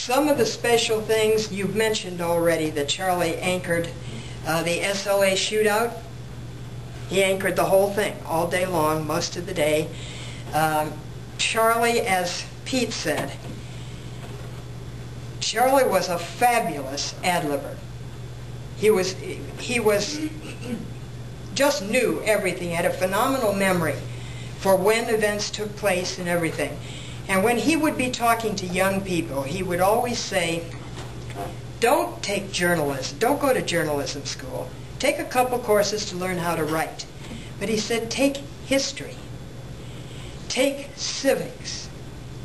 some of the special things you've mentioned already, that Charlie anchored the SLA shootout. He anchored the whole thing all day long, most of the day. Charlie, as Pete said, Charlie was a fabulous ad-libber. He was just knew everything, had a phenomenal memory for when events took place and everything. And when he would be talking to young people, he would always say, don't take journalism, don't go to journalism school. Take a couple courses to learn how to write. But he said, take history, take civics,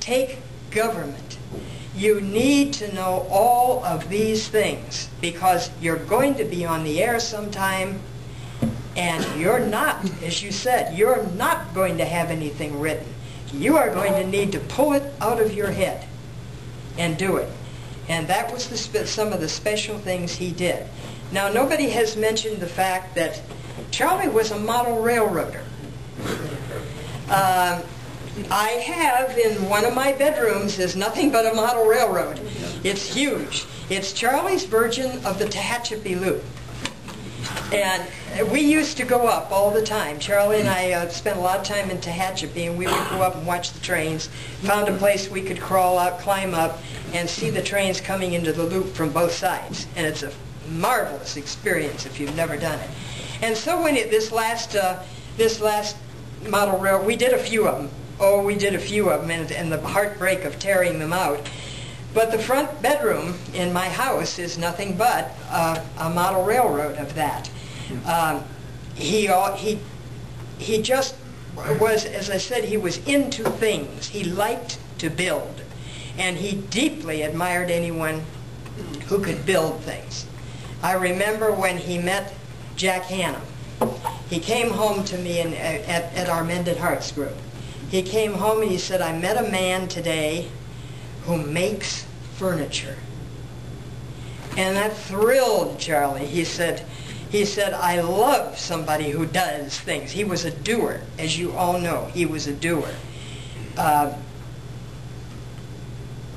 take government. You need to know all of these things because you're going to be on the air sometime, and you're not, as you said, you're not going to have anything written. You are going to need to pull it out of your head and do it. And that was some of the special things he did. Now, nobody has mentioned the fact that Charlie was a model railroader. I have in one of my bedrooms is nothing but a model railroad. It's huge. It's Charlie's version of the Tehachapi Loop. And we used to go up all the time. Charlie and I spent a lot of time in Tehachapi, and we would go up and watch the trains, found a place we could crawl out, climb up, and see the trains coming into the loop from both sides. And it's a marvelous experience if you've never done it. And so when this last model rail, we did a few of them. Oh, we did a few of them, and the heartbreak of tearing them out. But the front bedroom in my house is nothing but a model railroad of that. He just was, as I said, he was into things. He liked to build, and he deeply admired anyone who could build things. I remember when he met Jack Hannum. He came home to me at our Mended Hearts group. He came home and he said, I met a man today who makes furniture. And that thrilled Charlie. He said, I love somebody who does things. He was a doer, as you all know. He was a doer.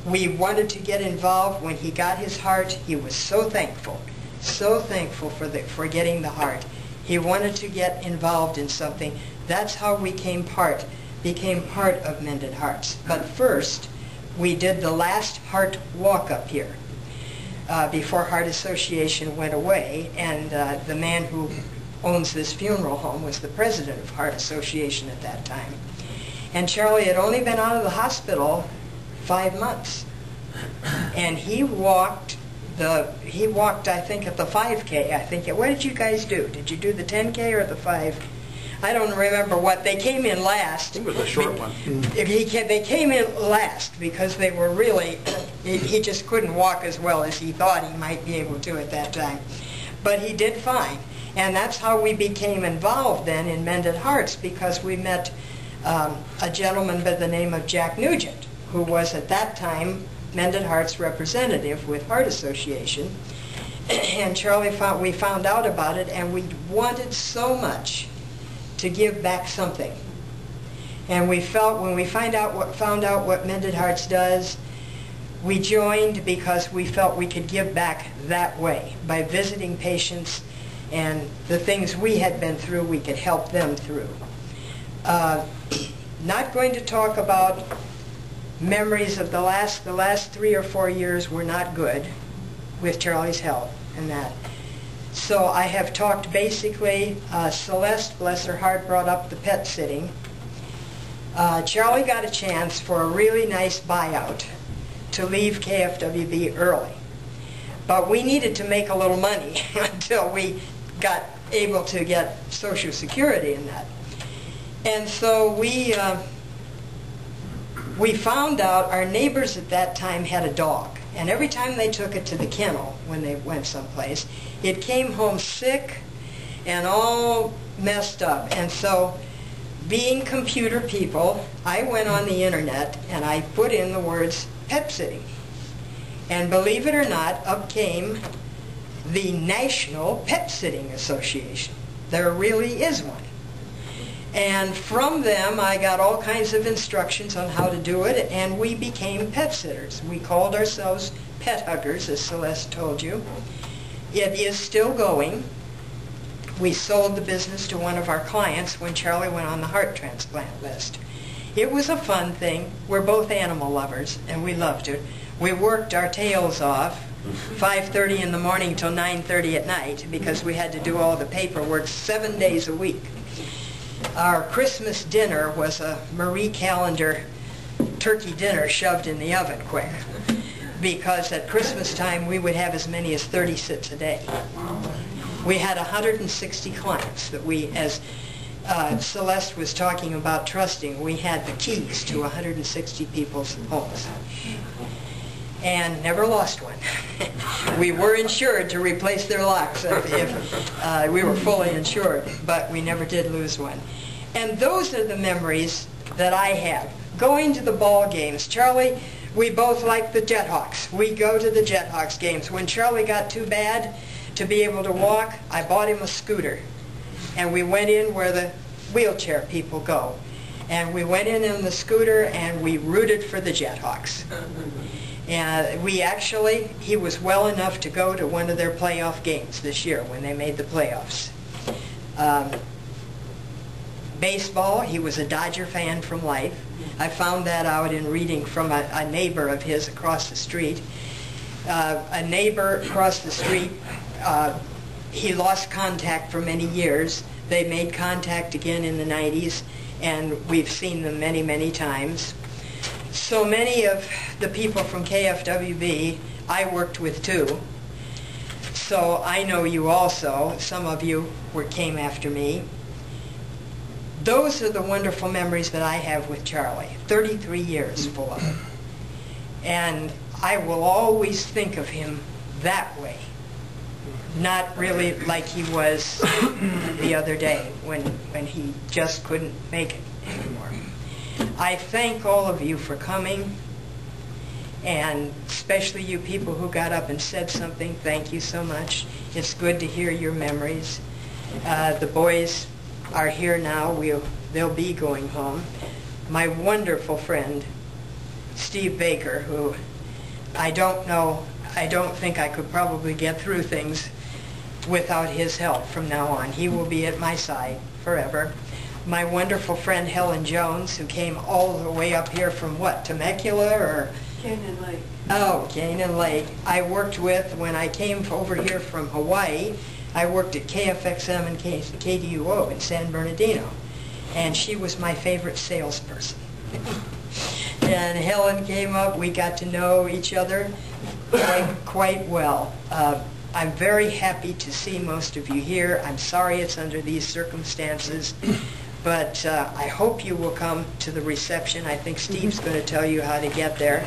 We wanted to get involved. When he got his heart, he was so thankful for getting the heart. He wanted to get involved in something. That's how we became part of Mended Hearts. But first, we did the last Heart Walk up here before Heart Association went away, and the man who owns this funeral home was the president of Heart Association at that time. And Charlie had only been out of the hospital 5 months, and he walked, I think, at the 5K. What did you guys do? Did you do the 10K or the 5? I don't remember what. They came in last. It was a short one. They came in last because they were really, he just couldn't walk as well as he thought he might be able to at that time. But he did fine. And that's how we became involved then in Mended Hearts, because we met a gentleman by the name of Jack Nugent, who was at that time Mended Hearts representative with Heart Association. And Charlie we found out about it, and we wanted so much to give back something. And we felt when we found out what Mended Hearts does, we joined because we felt we could give back that way. By visiting patients and the things we had been through, we could help them through. Not going to talk about memories of the last 3 or 4 years were not good with Charlie's help and that. So I have talked basically, Celeste, bless her heart, brought up the pet sitting. Charlie got a chance for a really nice buyout to leave KFWB early. But we needed to make a little money until we got able to get Social Security and that. And so we found out our neighbors at that time had a dog. And every time they took it to the kennel when they went someplace, it came home sick and all messed up. And so, being computer people, I went on the internet and I put in the words pet sitting. And believe it or not, up came the National Pet Sitting Association. There really is one. And from them, I got all kinds of instructions on how to do it, and we became pet sitters. We called ourselves pet huggers, as Celeste told you. It is still going. We sold the business to one of our clients when Charlie went on the heart transplant list. It was a fun thing. We're both animal lovers, and we loved it. We worked our tails off, 5:30 in the morning till 9:30 at night, because we had to do all the paperwork 7 days a week. Our Christmas dinner was a Marie Callender turkey dinner shoved in the oven quick, because at Christmas time we would have as many as 30 sits a day. We had 160 clients that we, as Celeste was talking about trusting, we had the keys to 160 people's homes. And never lost one. We were insured to replace their locks if we were fully insured, but we never did lose one. And those are the memories that I have. Going to the ball games. Charlie, we both like the Jethawks. We go to the Jethawks games. When Charlie got too bad to be able to walk, I bought him a scooter. And we went in where the wheelchair people go. And we went in the scooter and we rooted for the Jethawks. And he was well enough to go to one of their playoff games this year when they made the playoffs. Baseball, he was a Dodger fan from life. I found that out in reading from a neighbor of his across the street. A neighbor across the street, he lost contact for many years. They made contact again in the 90s, and we've seen them many, many times. So many of the people from KFWB I worked with too. So I know you also. Some of you came after me. Those are the wonderful memories that I have with Charlie. 33 years full of it. And I will always think of him that way. Not really like he was the other day when he just couldn't make it anymore. I thank all of you for coming, and especially you people who got up and said something. Thank you so much. It's good to hear your memories. The boys are here now. They'll be going home. My wonderful friend, Steve Baker, who I don't think I could probably get through things without his help from now on. He will be at my side forever. My wonderful friend Helen Jones, who came all the way up here from what, Temecula or? Canyon Lake. Oh, Canyon Lake. I worked with, when I came over here from Hawaii, I worked at KFXM and KDUO in San Bernardino. And she was my favorite salesperson. And Helen came up, we got to know each other quite well. I'm very happy to see most of you here. I'm sorry it's under these circumstances, but I hope you will come to the reception. I think Steve's going to tell you how to get there.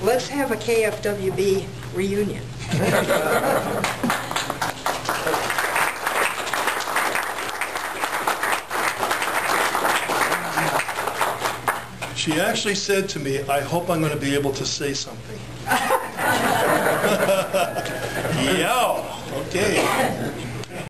Let's have a KFWB reunion. She actually said to me, I hope I'm going to be able to say something. Yeah, okay.